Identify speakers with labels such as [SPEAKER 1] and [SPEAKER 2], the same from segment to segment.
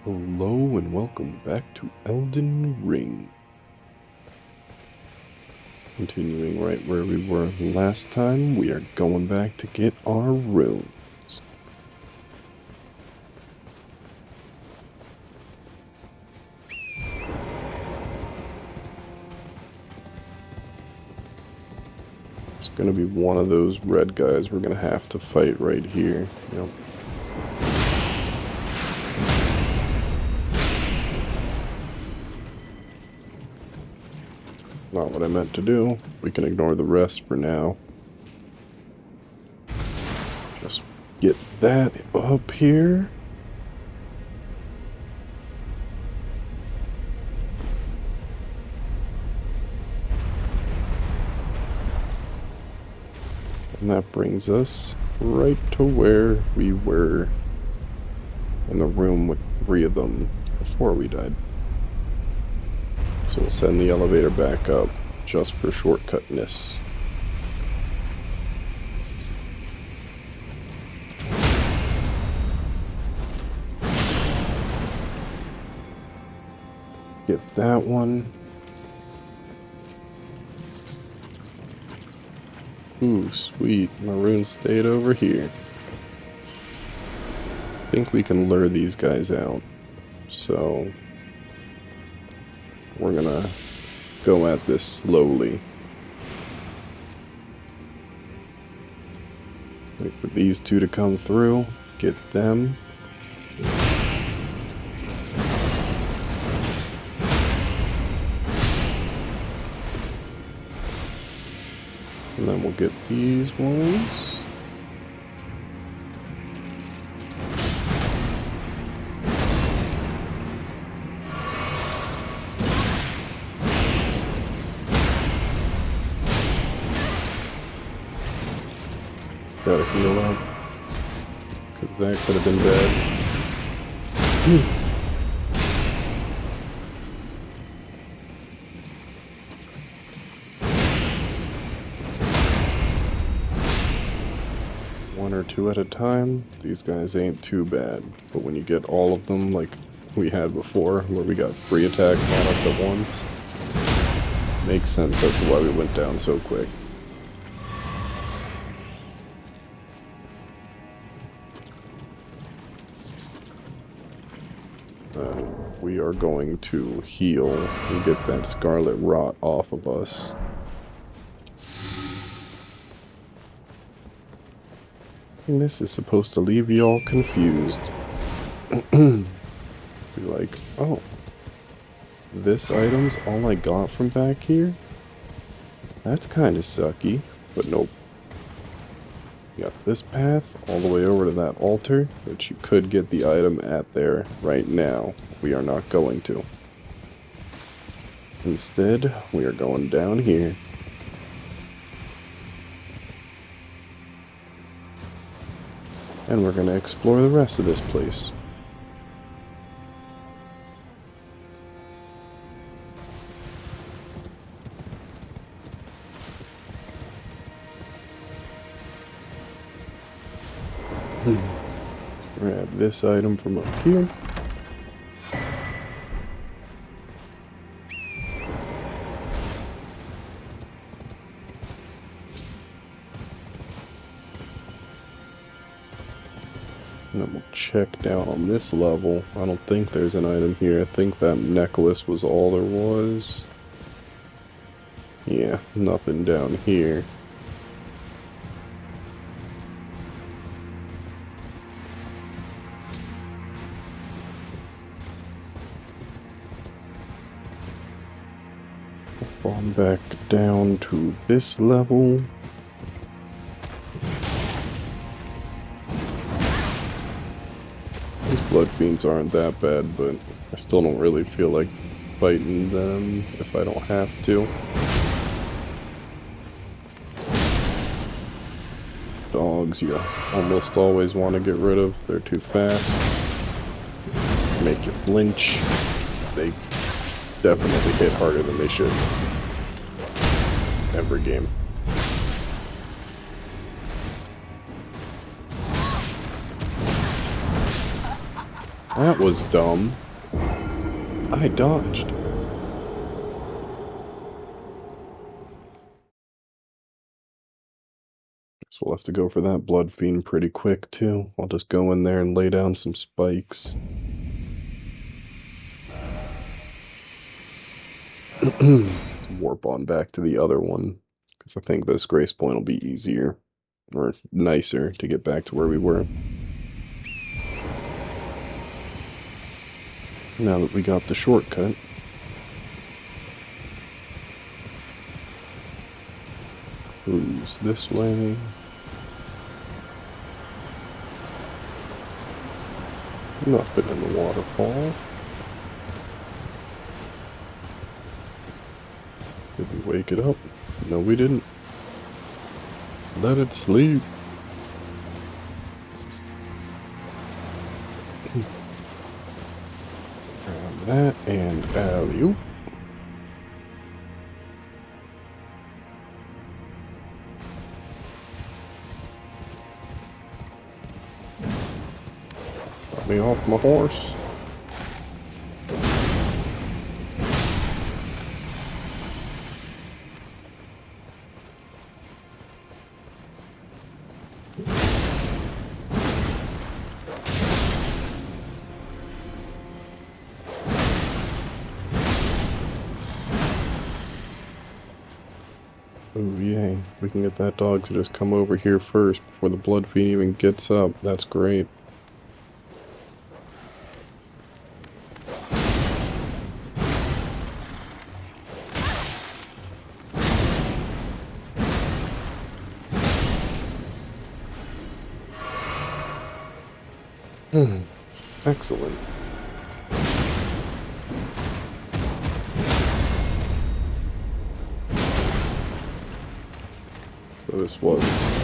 [SPEAKER 1] Hello and welcome back to Elden Ring. Continuing right where we were last time, we are going back to get our runes. It's gonna be one of those red guys we're gonna have to fight right here. Yep. Not what I meant to do. We can ignore the rest for now. Just get that up here. And that brings us right to where we were in the room with 3 of them before we died. So we'll send the elevator back up just for shortcutness. Get that one. Ooh, sweet. Maroon stayed over here. I think we can lure these guys out. So we're gonna go at this slowly. Wait for these 2 to come through. Get them. And then we'll get these ones. Gotta heal up, because that could have been bad. One or 2 at a time, these guys ain't too bad. But when you get all of them, like we had before, where we got 3 attacks on us at once, makes sense as to why we went down so quick. We are going to heal and get that scarlet rot off of us. And this is supposed to leave you all confused. Be like, oh, this item's all I got from back here? That's kind of sucky, but nope. You got this path all the way over to that altar, which you could get the item at there right now. We are not going to. Instead, we are going down here. And we're going to explore the rest of this place. Grab this item from up here. And then we'll check down on this level. I don't think there's an item here. I think that necklace was all there was. Yeah, nothing down here. On back down to this level. These blood fiends aren't that bad, but I still don't really feel like fighting them if I don't have to. Dogs you almost always want to get rid of. They're too fast. Make you flinch. They definitely hit harder than they should. Every game. That was dumb. I dodged. Guess we'll have to go for that blood fiend pretty quick, too. I'll just go in there and lay down some spikes. Let's warp on back to the other one, because I think this grace point will be easier, or nicer, to get back to where we were. Now that we got the shortcut. Cruise this way. Nothing in the waterfall. Did we wake it up? No, we didn't. Let it sleep. Grab that and alley-oop. Got me off my horse. Oh yay, we can get that dog to just come over here first before the blood fiend even gets up. That's great. Excellent. So this was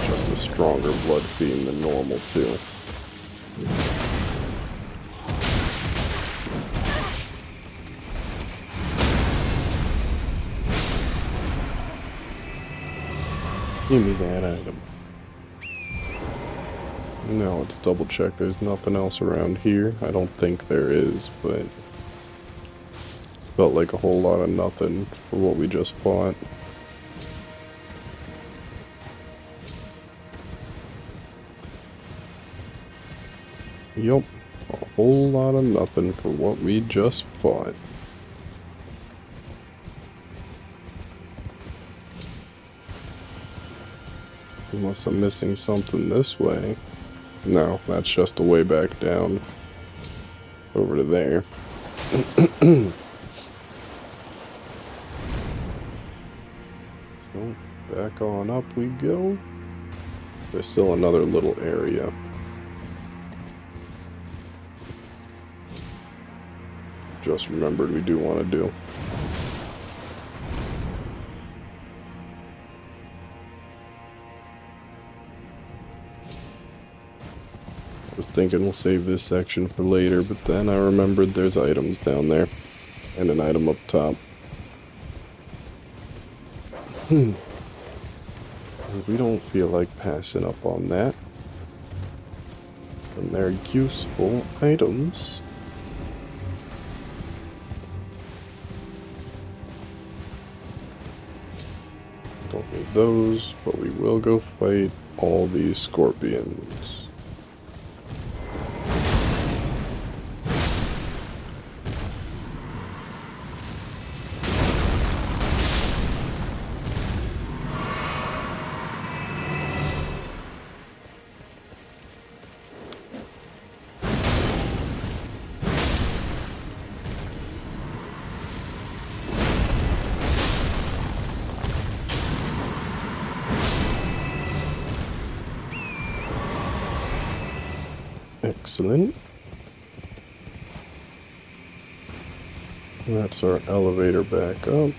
[SPEAKER 1] just a stronger blood fiend than normal, too. Give me that item. Now let's double check there's nothing else around here. I don't think there is, but felt like a whole lot of nothing for what we just fought. Yup, a whole lot of nothing for what we just fought. Unless I'm missing something this way. No, that's just a way back down. Over to there. So, back on up we go. There's still another little area. Just remembered we do want to do. I was thinking we'll save this section for later, but then I remembered there's items down there. And an item up top. We don't feel like passing up on that. And they're useful items. Don't need those, but we will go fight all these scorpions. Excellent. That's our elevator back up.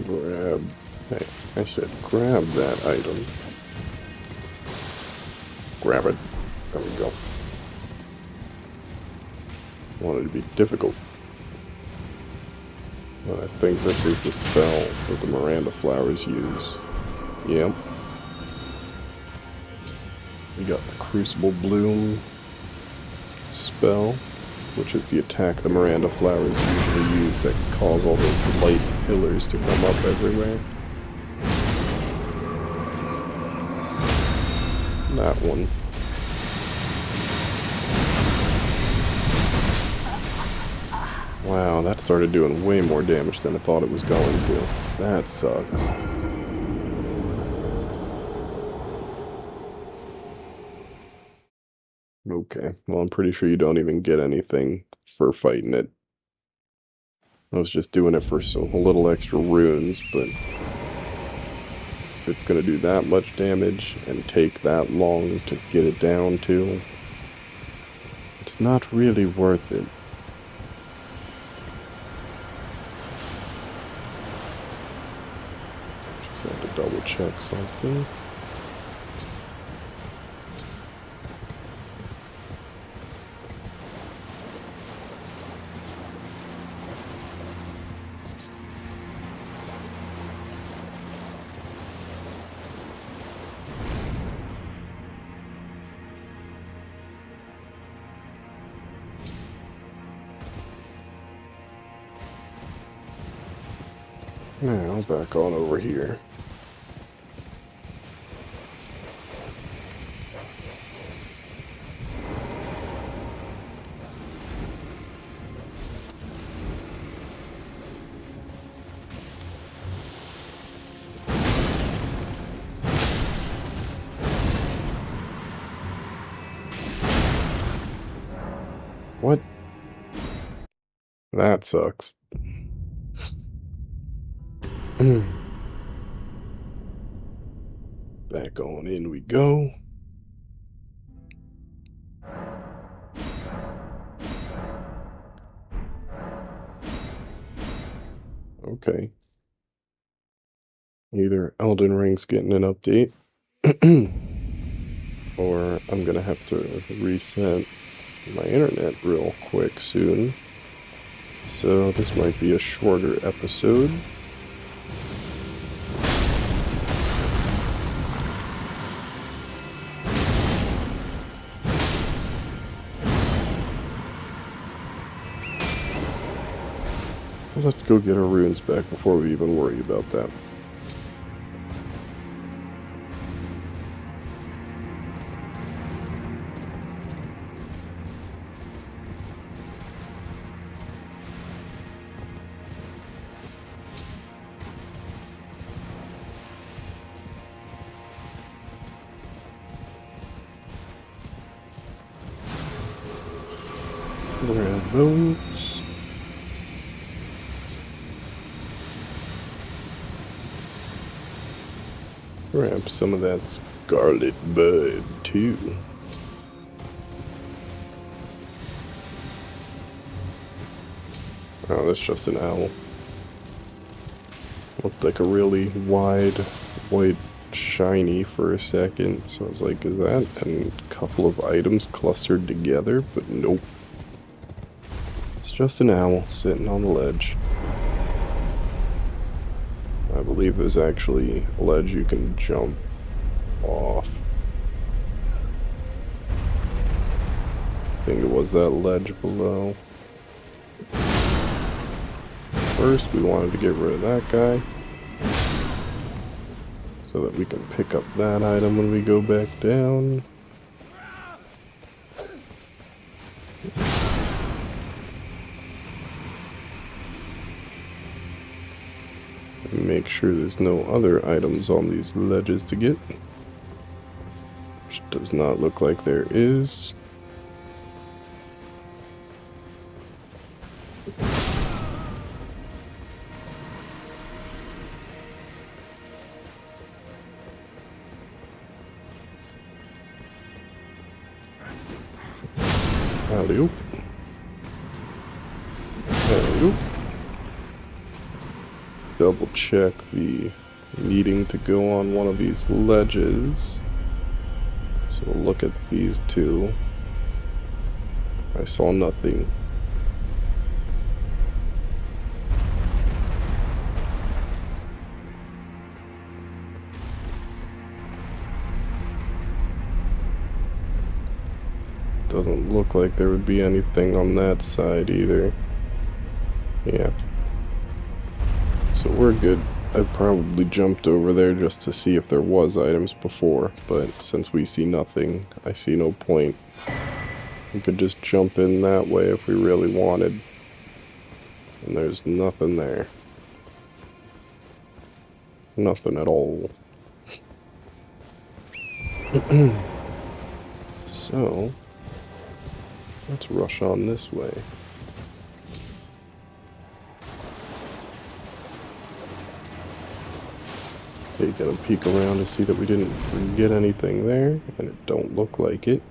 [SPEAKER 1] Grab. Hey, I said grab that item. Grab it. There we go. wanted to be difficult. But I think this is the spell that the Miranda flowers use. Yep. We got the Crucible Bloom spell, which is the attack the Miranda flowers usually use that cause all those light pillars to come up everywhere. That one. Wow, that started doing way more damage than I thought it was going to. That sucks. Okay, well, I'm pretty sure you don't even get anything for fighting it. I was just doing it for a little extra runes, but if it's gonna do that much damage and take that long to get it down to, it's not really worth it. Just have to double check something. Now, back on over here. What? That sucks. Back on in we go. Okay. Either Elden Ring's getting an update, or I'm gonna have to reset my internet real quick soon. So this might be a shorter episode. Let's go get our runes back before we even worry about that. Grab those. Grab some of that scarlet bud, too. Oh, that's just an owl. Looked like a really wide, white, shiny for a second. So I was like, is that a couple of items clustered together? But nope. It's just an owl sitting on the ledge. I believe there's actually a ledge you can jump off. I think it was that ledge below. First, we wanted to get rid of that guy, so that we can pick up that item when we go back down. Make sure there's no other items on these ledges to get, which does not look like there is. Alley-oop. Alley-oop. Double check the needing to go on one of these ledges. So we'll look at these two. I saw nothing. Doesn't look like there would be anything on that side either. Yeah. So we're good. I probably jumped over there just to see if there was items before, but since we see nothing, I see no point. We could just jump in that way if we really wanted. And there's nothing there. Nothing at all. So, let's rush on this way. Okay, gonna peek around to see that we didn't forget anything there, and it don't look like it.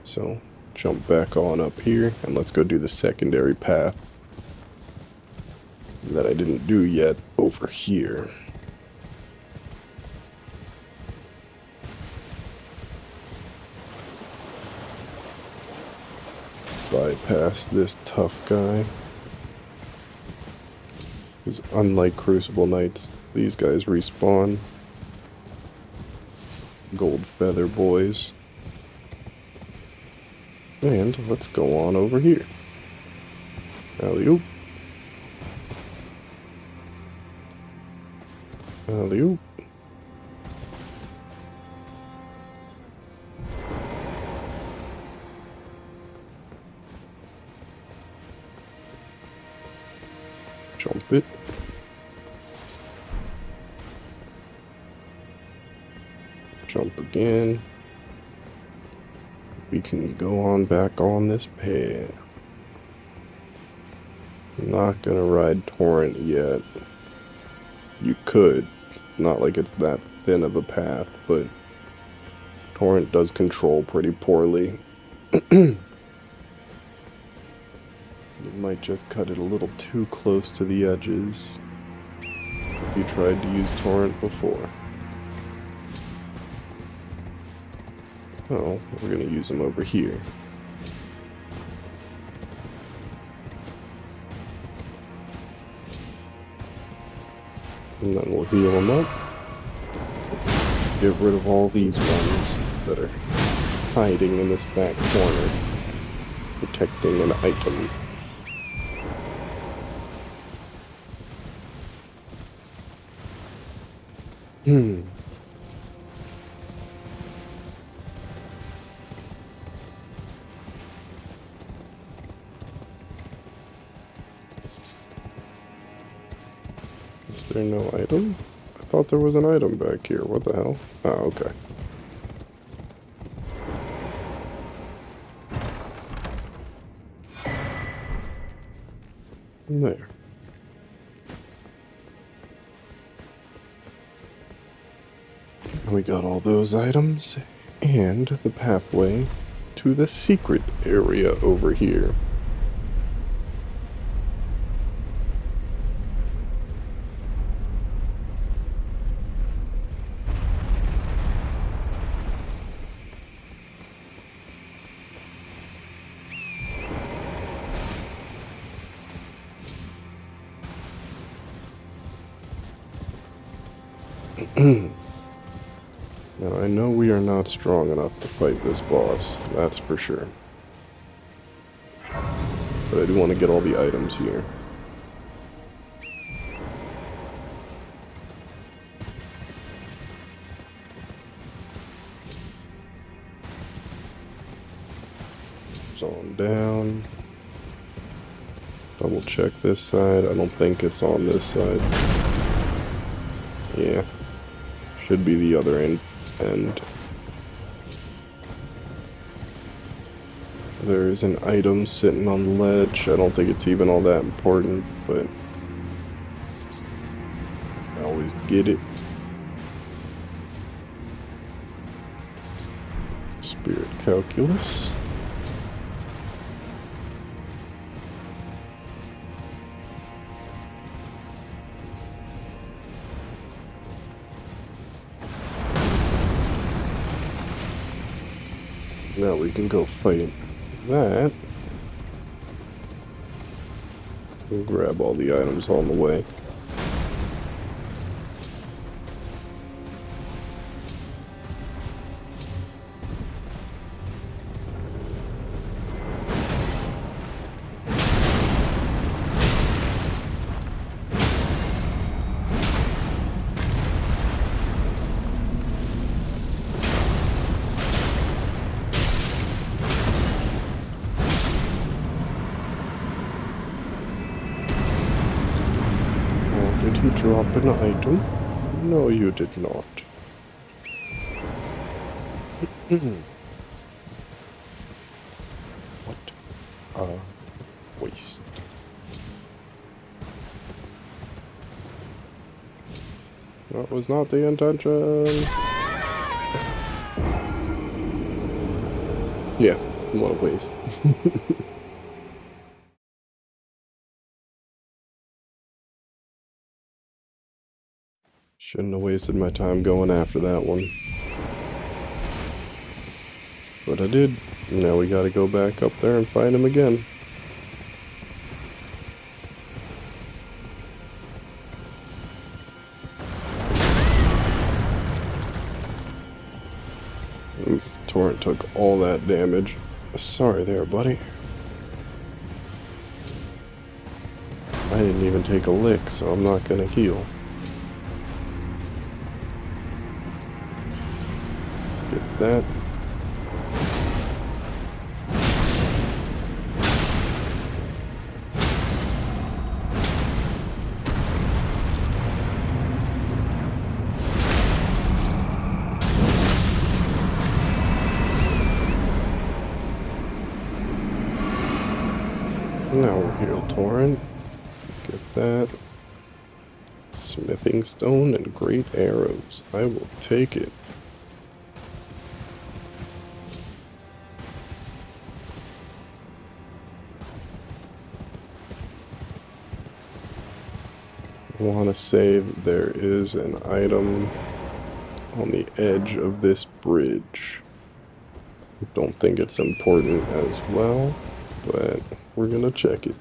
[SPEAKER 1] So, jump back on up here, and let's go do the secondary path that I didn't do yet over here. Bypass this tough guy. Because unlike Crucible Knights, these guys respawn. Gold feather boys. And let's go on over here. Alley-oop. Alley-oop. Jump it. Jump again. We can go on back on this path. I'm not gonna ride Torrent yet. You could. Not like it's that thin of a path, but Torrent does control pretty poorly. You might just cut it a little too close to the edges if you tried to use Torrent before. Oh, we're gonna use them over here. And then we'll heal them up. Get rid of all these ones that are hiding in this back corner, protecting an item. Is there no item? I thought there was an item back here. What the hell? Oh, okay. There. We got all those items and the pathway to the secret area over here. Now, I know we are not strong enough to fight this boss, that's for sure. But I do want to get all the items here. On down. Double check this side. I don't think it's on this side. Yeah. Should be the other end. There's an item sitting on the ledge. I don't think it's even all that important, but I always get it. Spirit calculus. Now we can go fight that. We'll grab all the items on the way. you drop an item? No, you did not. What a waste. That was not the intention. Yeah, what a waste. Shouldn't have wasted my time going after that one. But I did. Now we gotta go back up there and find him again. Oof, Torrent took all that damage. Sorry there, buddy. I didn't even take a lick, so I'm not gonna heal. Get that. Now we're healed, Torrent. Get that. Smithing stone and great arrows. I will take it. I want to say that there is an item on the edge of this bridge. I don't think it's important as well, but we're gonna check it.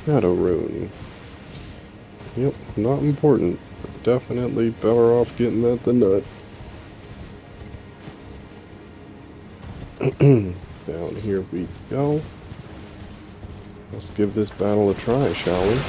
[SPEAKER 1] Shadow rune. Yep, not important. But definitely better off getting that than not. Down here we go. Let's give this battle a try, shall we?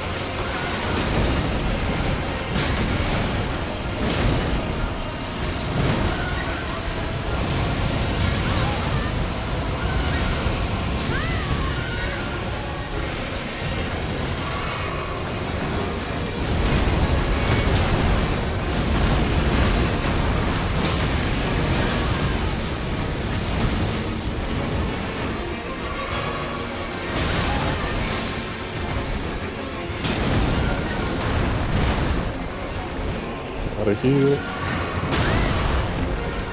[SPEAKER 1] Gotta heal.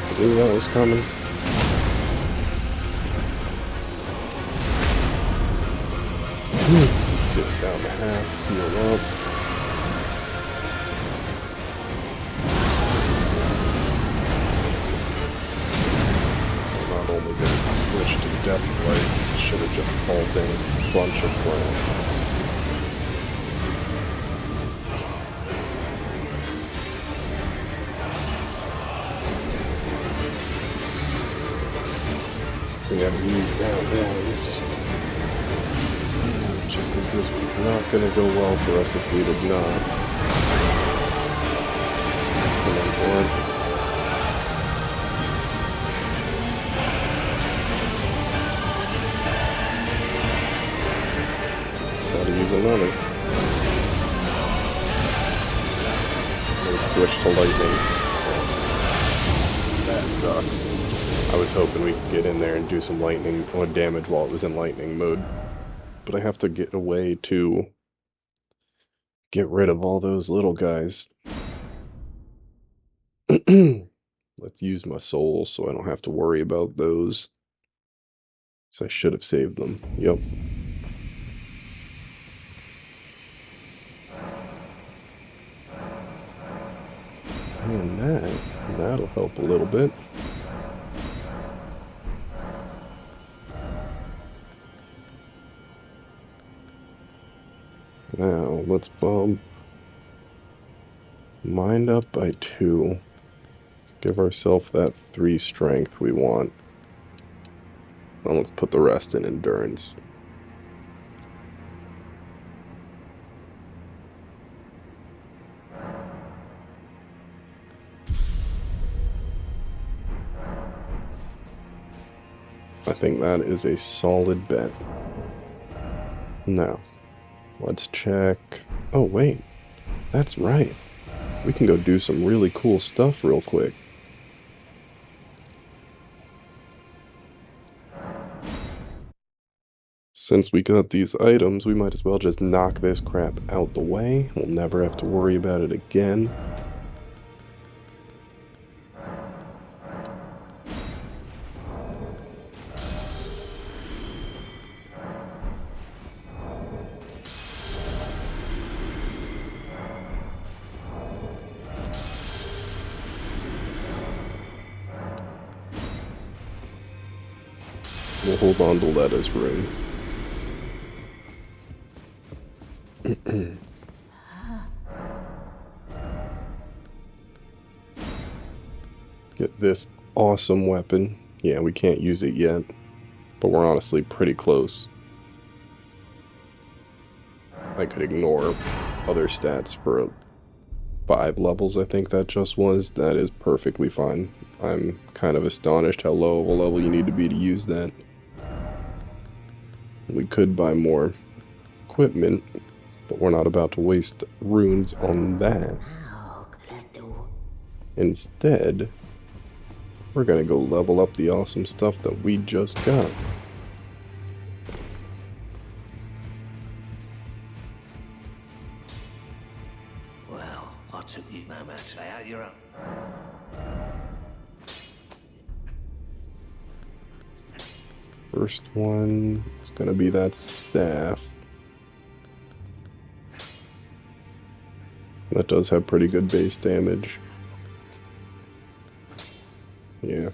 [SPEAKER 1] I knew that was coming. Get down to half, heal up. Not only did it switch to Death Light, it should have just pulled in a bunch of rounds. We gotta use that balance. Just because this was not gonna go well for us if we did not. Come on board. Gotta use another. Let's switch to lightning. That sucks. I was hoping we could get in there and do some lightning or damage while it was in lightning mode. But I have to get away to get rid of all those little guys. Let's use my souls so I don't have to worry about those. So I should have saved them. Yep. And that'll help a little bit. Now, let's bump mind up by 2. Let's give ourselves that 3 strength we want. Now let's put the rest in endurance. I think that is a solid bet. Now, let's check. Oh, wait. That's right. We can go do some really cool stuff real quick. Since we got these items, we might as well just knock this crap out the way. We'll never have to worry about it again. We'll hold on to Letta's room. Get this awesome weapon. Yeah, we can't use it yet, but we're honestly pretty close. I could ignore other stats for 5 levels, I think that just was. That is perfectly fine. I'm kind of astonished how low of a level you need to be to use that. We could buy more equipment, but we're not about to waste runes on that. Instead, we're gonna go level up the awesome stuff that we just got.
[SPEAKER 2] Well, I took you no matter how you're up.
[SPEAKER 1] First one is gonna be that staff. That does have pretty good base damage. Yeah,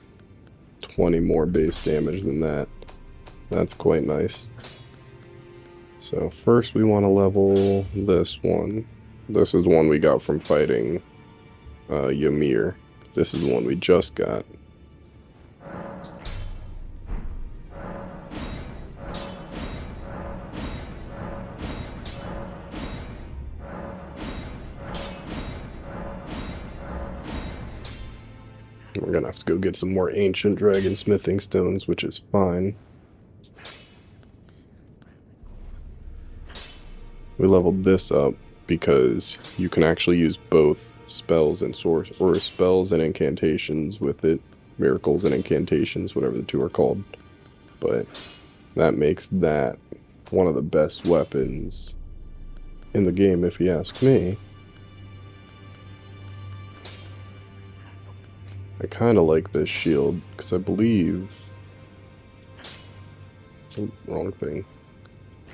[SPEAKER 1] 20 more base damage than that. That's quite nice. So first we want to level this one. This is one we got from fighting Ymir. This is the one we just got. We're gonna have to go get some more ancient dragon smithing stones, which is fine. We leveled this up because you can actually use both spells and spells and incantations with it. Miracles and incantations, whatever the two are called. But that makes that one of the best weapons in the game, if you ask me. I kind of like this shield, because I believe... Oh, wrong thing.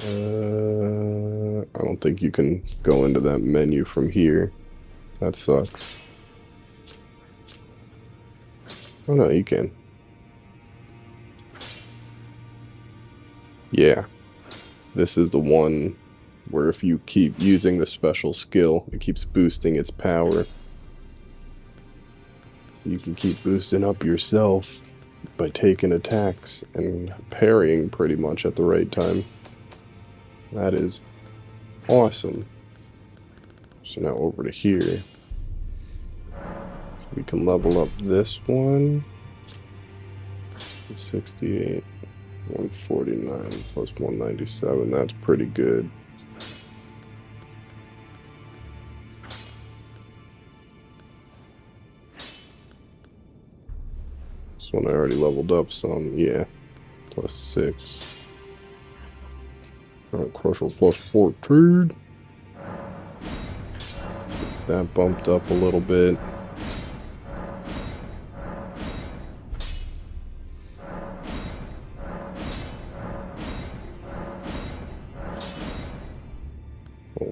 [SPEAKER 1] I don't think you can go into that menu from here. That sucks. Oh no, you can. Yeah. This is the one where if you keep using the special skill, it keeps boosting its power. You can keep boosting up yourself by taking attacks and parrying pretty much at the right time. That is awesome. So now over to here. We can level up this one. 68, 149 plus 197. That's pretty good. This one I already leveled up some, yeah. Plus 6. Alright, Crusher plus 14. That bumped up a little bit.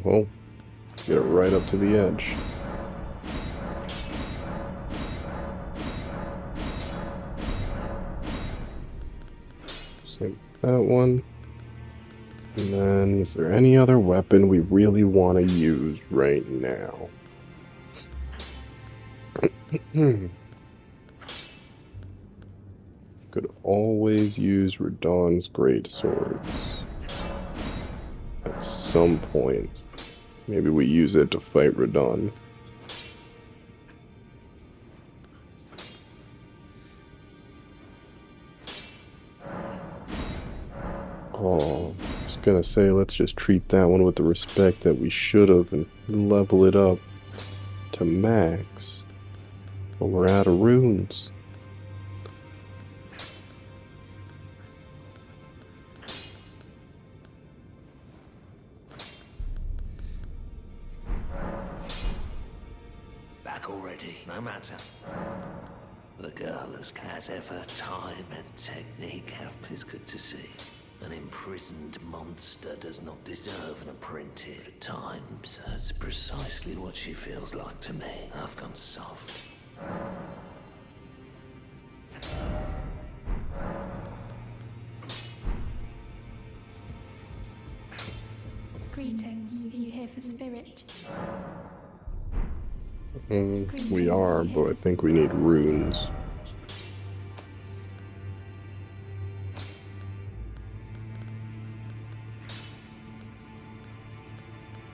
[SPEAKER 1] Oh, get it right up to the edge. Same that one. And then, is there any other weapon we really want to use right now? Could always use Radon's greatswords. At some point. Maybe we use it to fight Radon. Oh, I was gonna say, let's just treat that one with the respect that we should have and level it up to max. But we're out of runes.
[SPEAKER 2] Back already, no matter. The girl has effort, time, and technique have 'tis good to see. An imprisoned monster does not deserve an apprentice. At times, that's precisely what she feels like to me. I've gone soft.
[SPEAKER 3] Greetings. Are you here for spirit?
[SPEAKER 1] We are, but I think we need runes.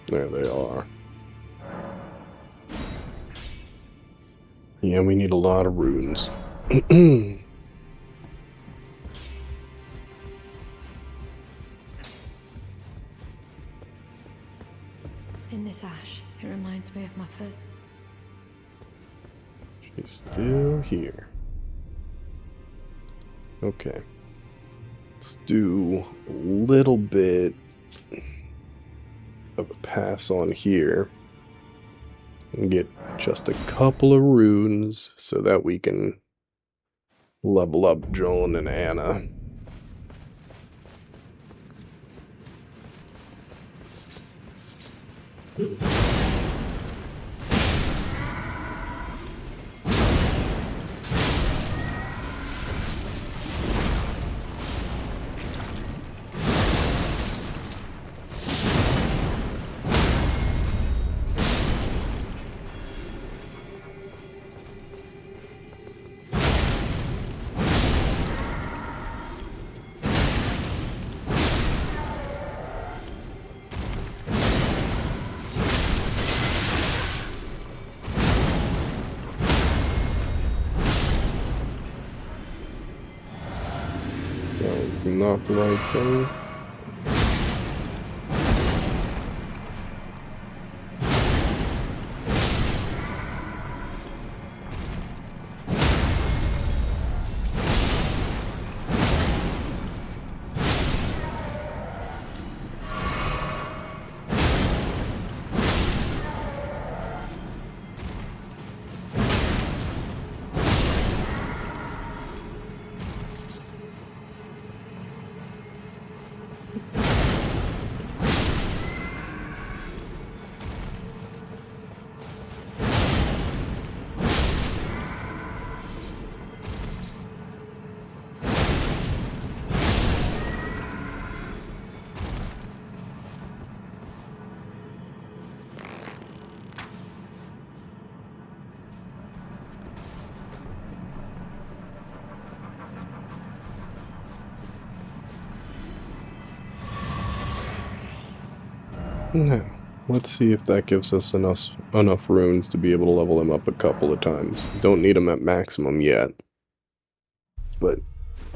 [SPEAKER 1] There they are. Yeah, we need a lot of runes.
[SPEAKER 3] In this ash, it reminds me of my foot.
[SPEAKER 1] She's still here. Okay. Let's do a little bit of a pass on here. And get just a couple of runes so that we can level up Joan and Anna. That was not the right thing. Now, let's see if that gives us enough runes to be able to level them up a couple of times. Don't need them at maximum yet. But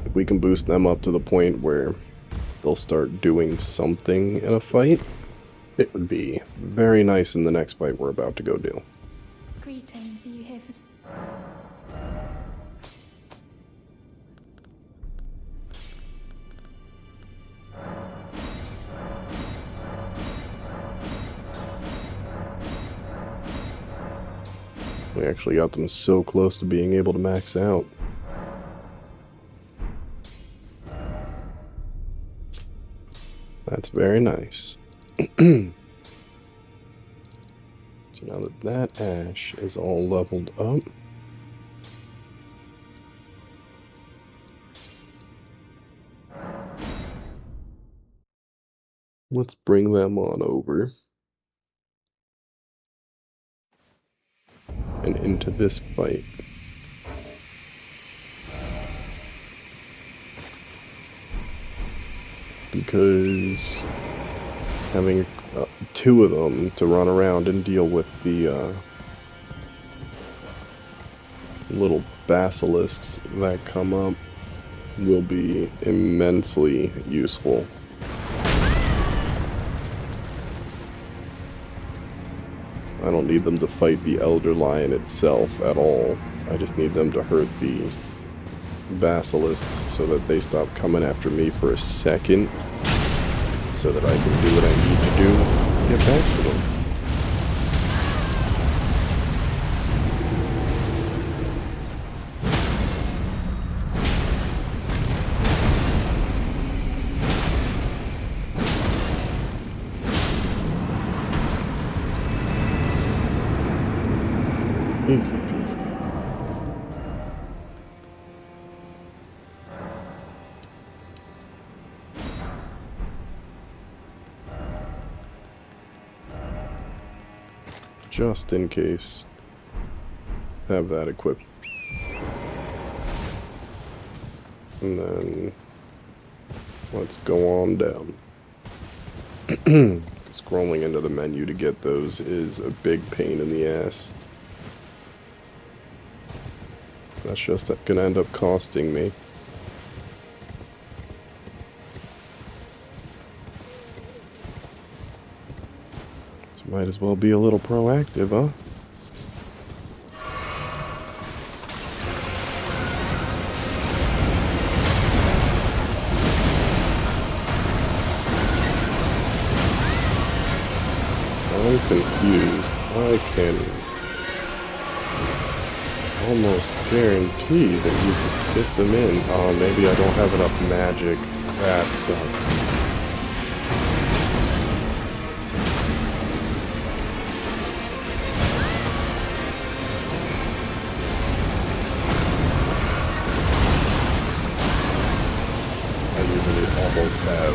[SPEAKER 1] if we can boost them up to the point where they'll start doing something in a fight, it would be very nice in the next fight we're about to go do.
[SPEAKER 3] Greetings. Are you here for...
[SPEAKER 1] We actually got them so close to being able to max out. That's very nice. So now that ash is all leveled up, let's bring them on over and into this fight. Because having two of them to run around and deal with the little basilisks that come up will be immensely useful. I don't need them to fight the Elder Lion itself at all. I just need them to hurt the basilisks so that they stop coming after me for a second, so that I can do what I need to do and get back to them. Easy peasy. Just in case. Have that equipped. And then let's go on down. Scrolling into the menu to get those is a big pain in the ass. That's just gonna end up costing me. So might as well be a little proactive, huh? I'm confused. I can almost guarantee that you can fit them in. Oh, maybe I don't have enough magic. That sucks. I usually almost have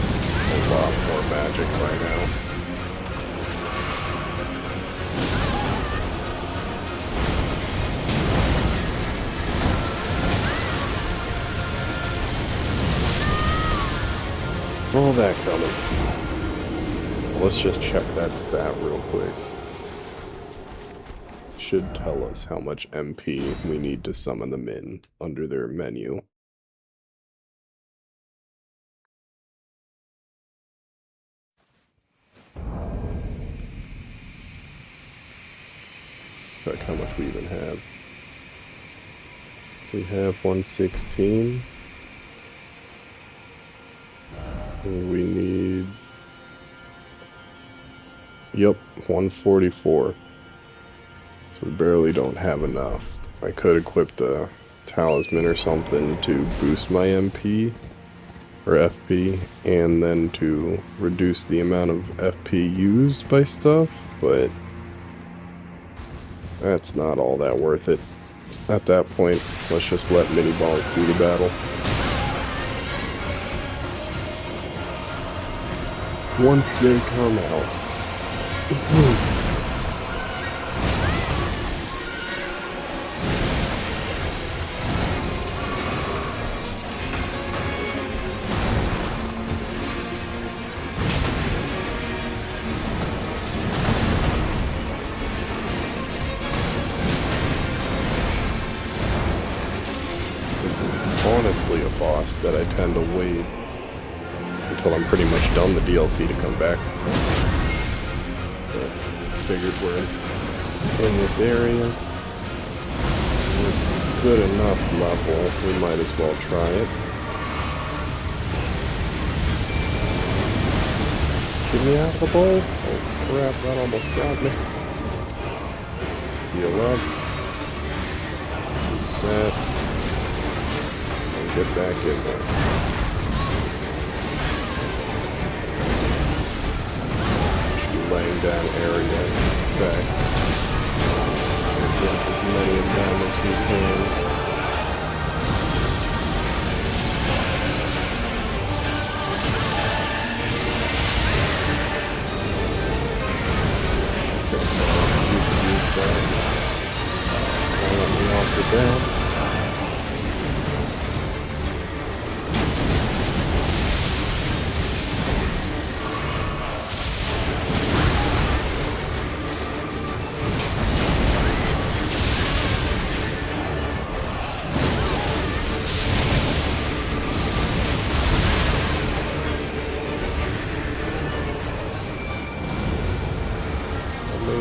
[SPEAKER 1] a lot more magic right now. Saw that coming. Let's just check that stat real quick. Should tell us how much MP we need to summon them in under their menu. Check how much we even have. We have 116. And we need... Yep, 144. So we barely don't have enough. I could equip a talisman or something to boost my MP or FP, and then to reduce the amount of FP used by stuff, but that's not all that worth it. At that point, let's just let Mini Bonk do the battle. Once they come out. This is honestly a boss that I tend to wait until I'm pretty much done the DLC to come back. But figured we're in this area. We're good enough level, we might as well try it. Get me out of the bowl? Oh crap, that almost got me. Let's heal up. Use that. And get back in there. Laying down area effects. Get as many of them as we can. Okay, you can use that. Let me off it down.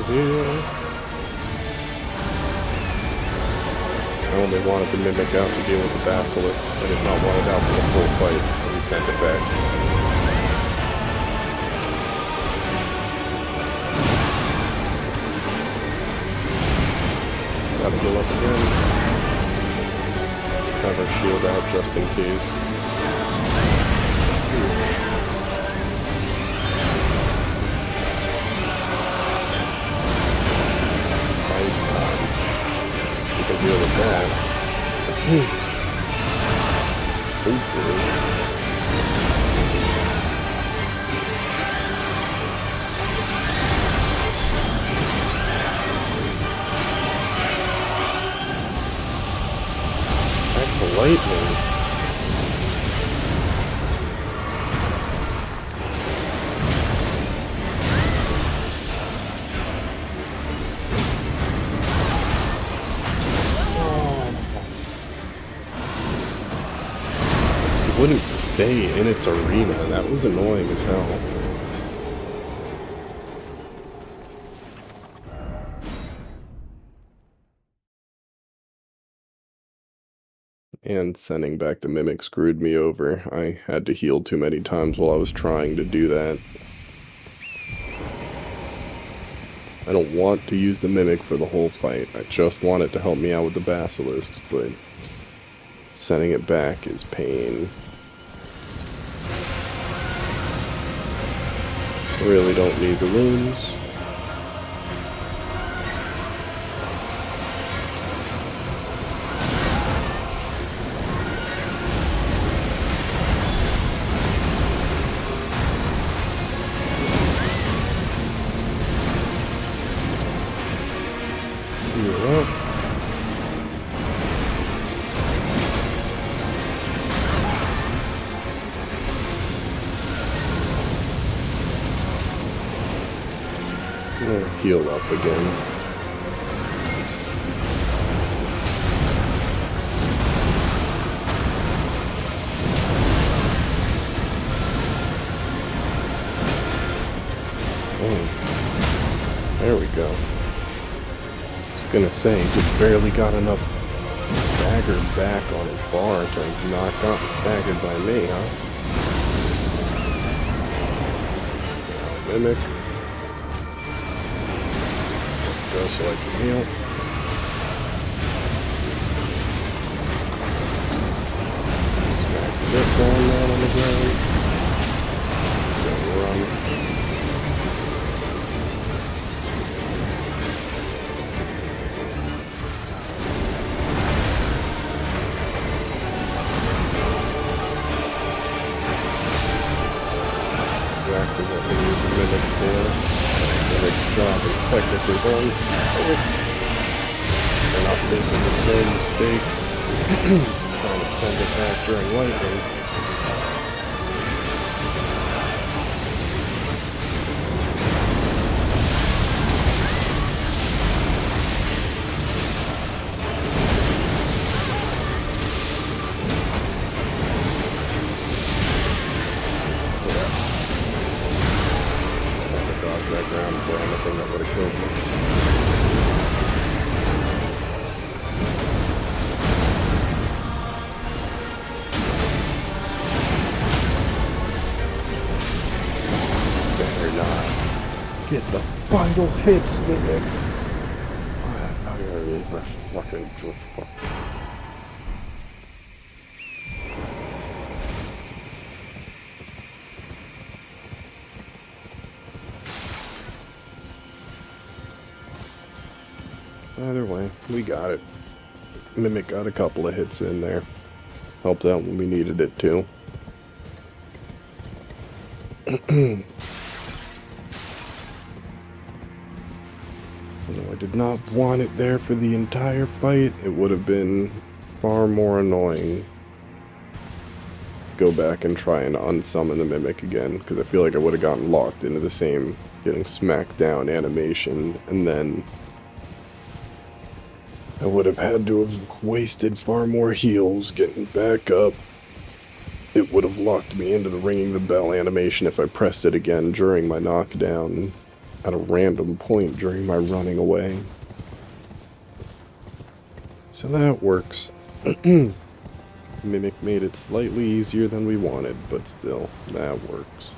[SPEAKER 1] Here. wanted the Mimic out to deal with the Basilisk. I did not want it out for the full fight, so we sent it back. Gotta heal up again. Let's have our shield out just in case. Nice time. We can deal with that. Hopefully. Back to lightning. Wouldn't stay in its arena. That was annoying as hell. And sending back the Mimic screwed me over. I had to heal too many times while I was trying to do that. I don't want to use the Mimic for the whole fight. I just want it to help me out with the Basilisks, but sending it back is pain. Really don't need the runes. Heal up. Heal up again. Oh, there we go. I was gonna say, just barely got enough staggered back on his bar to not gotten staggered by me, huh? Mimic. So I can heal. Smack this on down on the ground. Then run. That's exactly what we use the Mimic for. Mimic's job is technically done. We're not making the same mistake. Trying to send it back during lightning. That ground slam, I think that would have killed me. Better not get the final hits, Mimic. I'm gonna need my fucking drift. Either way, we got it. Mimic got a couple of hits in there. Helped out when we needed it to. Although I did not want it there for the entire fight, it would have been far more annoying to go back and try and unsummon the Mimic again, because I feel like I would have gotten locked into the same getting smacked down animation, and then I would have had to have wasted far more heals getting back up. It would have locked me into the ringing the bell animation if I pressed it again during my knockdown at a random point during my running away. So that works. Mimic made it slightly easier than we wanted, but still, that works.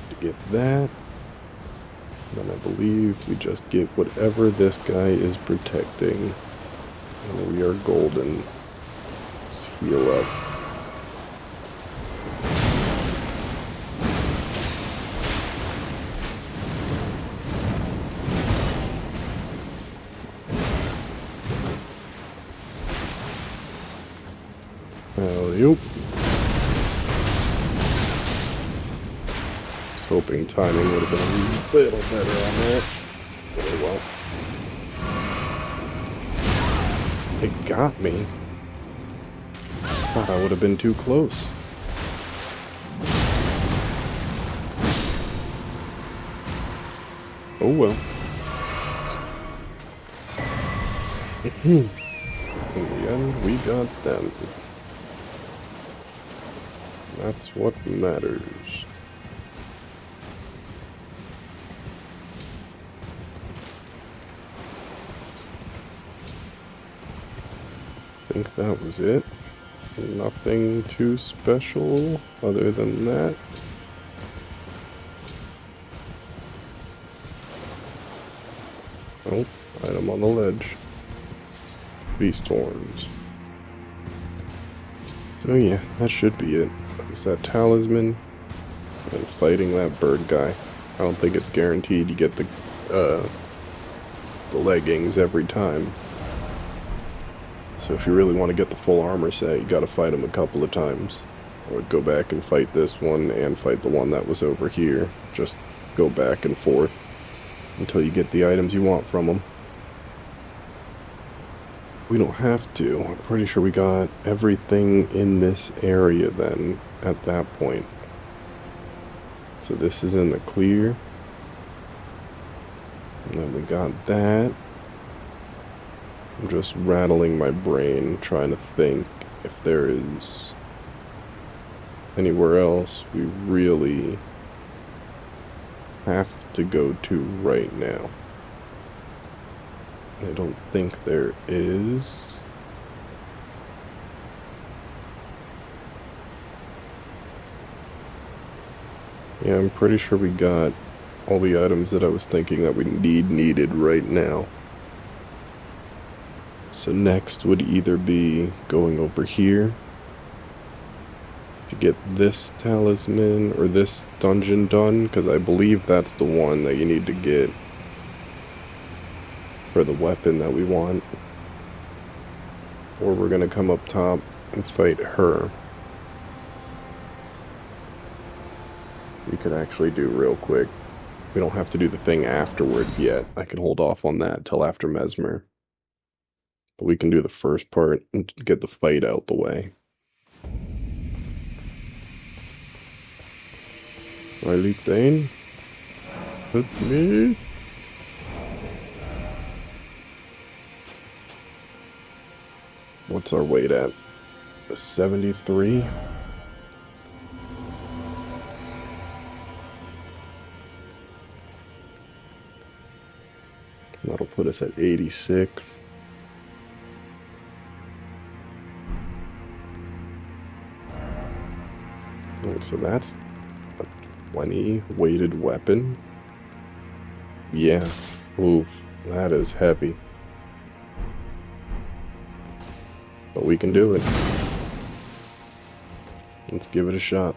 [SPEAKER 1] To get that, then I believe we just get whatever this guy is protecting, and we are golden. Let's heal up. Alley-oop. Was hoping timing would have been a little better on that. Oh well. It got me. Thought I would have been too close. Oh well. In the end, we got them. That's what matters. I think that was it. Nothing too special other than that. Oh, item on the ledge. Beast horns. So yeah, that should be it. It's that talisman and fighting that bird guy. I don't think it's guaranteed you get the leggings every time. So if you really want to get the full armor set, you gotta fight him a couple of times. I would go back and fight this one and fight the one that was over here. Just go back and forth until you get the items you want from them. We don't have to. I'm pretty sure we got everything in this area then at that point. So this is in the clear. And then we got that. I'm just rattling my brain trying to think if there is anywhere else we really have to go to right now. I don't think there is. Yeah, I'm pretty sure we got all the items that I was thinking that we needed right now. So next would either be going over here to get this talisman or this dungeon done, because I believe that's the one that you need to get for the weapon that we want. Or we're gonna come up top and fight her. We could actually do real quick. We don't have to do the thing afterwards yet. I can hold off on that till after Mesmer. But we can do the first part and get the fight out the way. Riley Thane? Hit me? What's our weight at? 73? That'll put us at 86. Alright, so that's a 20 weighted weapon. Yeah. Oof, that is heavy. But we can do it. Let's give it a shot.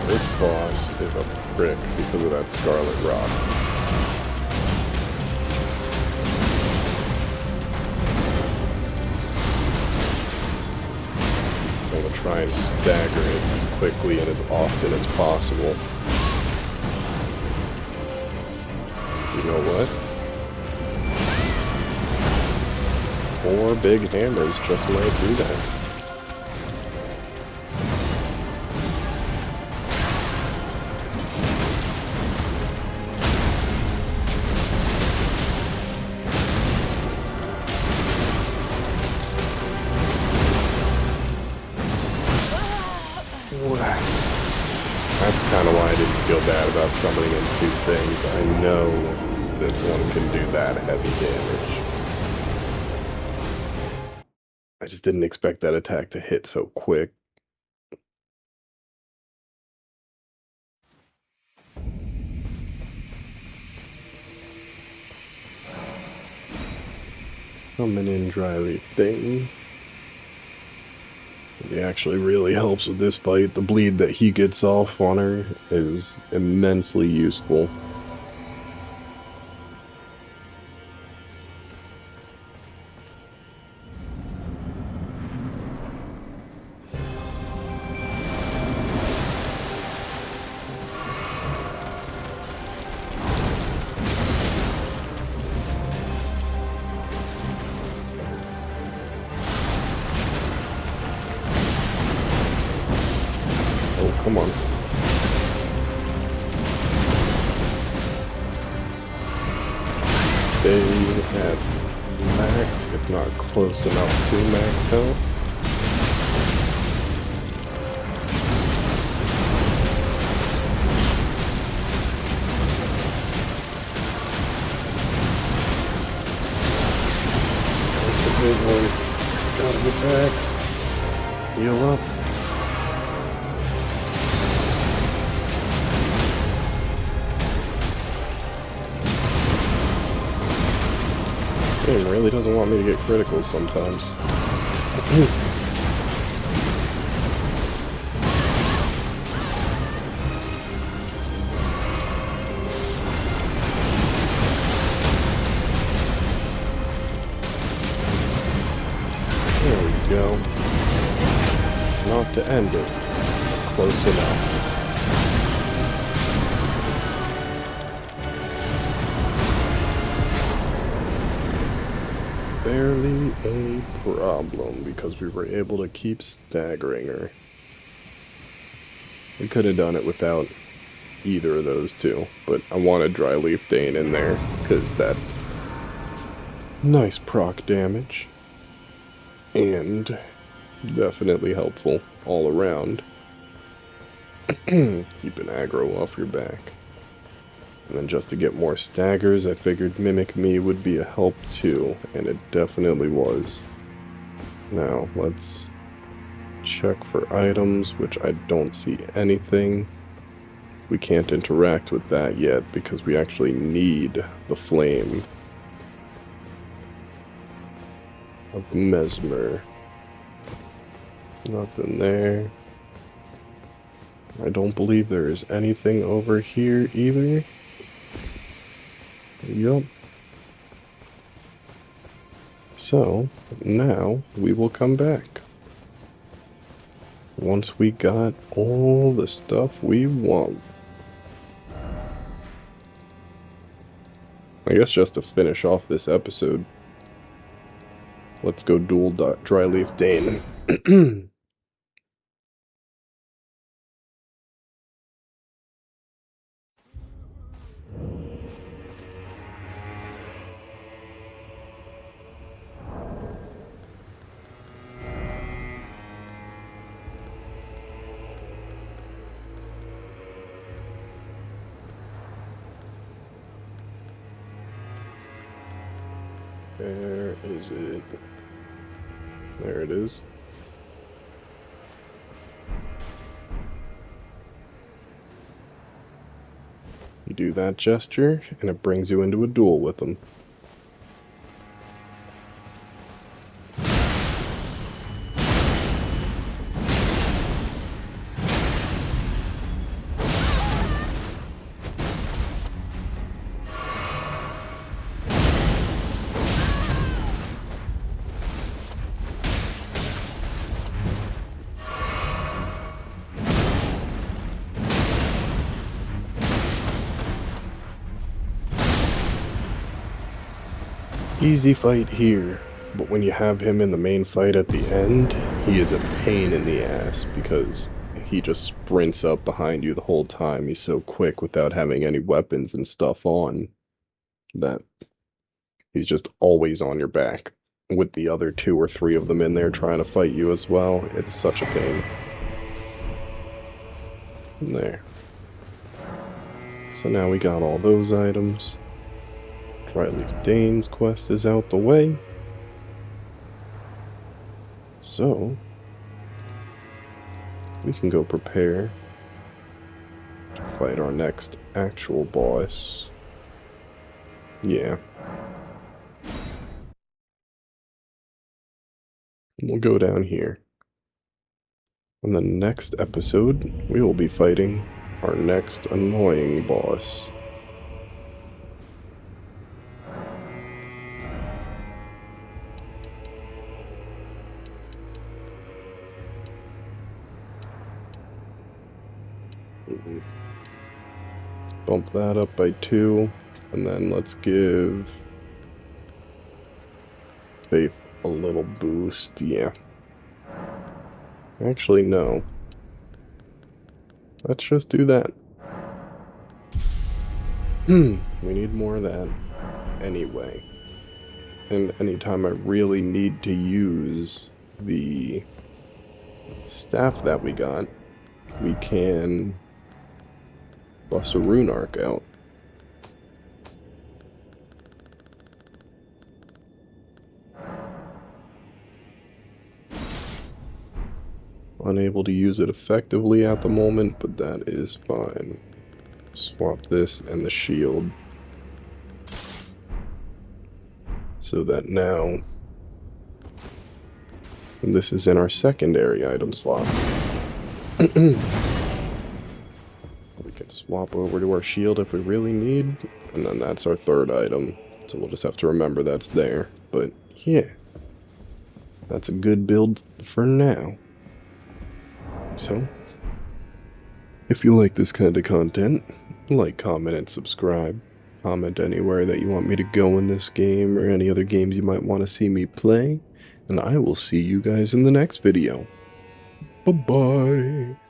[SPEAKER 1] This boss is a prick because of that Scarlet Rock. I'm gonna try and stagger it as quickly and as often as possible. You know what? 4 big hammers just might do that. That's kind of why I didn't feel bad about summoning in 2 things. I know this one can do that heavy damage. I just didn't expect that attack to hit so quick. Coming in dry leaf thing. It actually really helps with this fight. The bleed that he gets off on her is immensely useful. Oh, come on. Stay at max, if not close enough to max health. That's the big one. Gotta get back. Heal up. Game really doesn't want me to get criticals sometimes. There we go. Not to end it. Close enough. Barely a problem because we were able to keep staggering her. We could have done it without either of those two, but I wanted Dry Leaf Dane in there because that's nice proc damage and definitely helpful all around. Keep an aggro off your back. And then just to get more staggers, I figured Mimic Me would be a help too, and it definitely was. Now, let's check for items, which I don't see anything. We can't interact with that yet because we actually need the flame of Mesmer. Nothing there. I don't believe there is anything over here either. Yup. So, now we will come back. Once we got all the stuff we want. I guess just to finish off this episode, let's go dual Dry Leaf Dane. Where is it? There it is. You do that gesture, and it brings you into a duel with them. Easy fight here. But when you have him in the main fight at the end, he is a pain in the ass because he just sprints up behind you the whole time. He's so quick without having any weapons and stuff on that he's just always on your back with the other 2 or 3 of them in there trying to fight you as well. It's such a pain. There. So now we got all those items. Dryleaf Dane's quest is out the way. So, we can go prepare to fight our next actual boss. Yeah. We'll go down here. In the next episode, we will be fighting our next annoying boss. Let's bump that up by 2, and then let's give Faith a little boost. Yeah. Actually, no. Let's just do that. We need more of that anyway. And anytime I really need to use the staff that we got, we can bust a rune arc out. Unable to use it effectively at the moment, but that is fine. Swap this and the shield. So that now this is in our secondary item slot. We can swap over to our shield if we really need, and then that's our 3rd item. So we'll just have to remember that's there. But yeah, that's a good build for now. So, if you like this kind of content, like, comment, and subscribe. Comment anywhere that you want me to go in this game or any other games you might want to see me play. And I will see you guys in the next video. Bye-bye.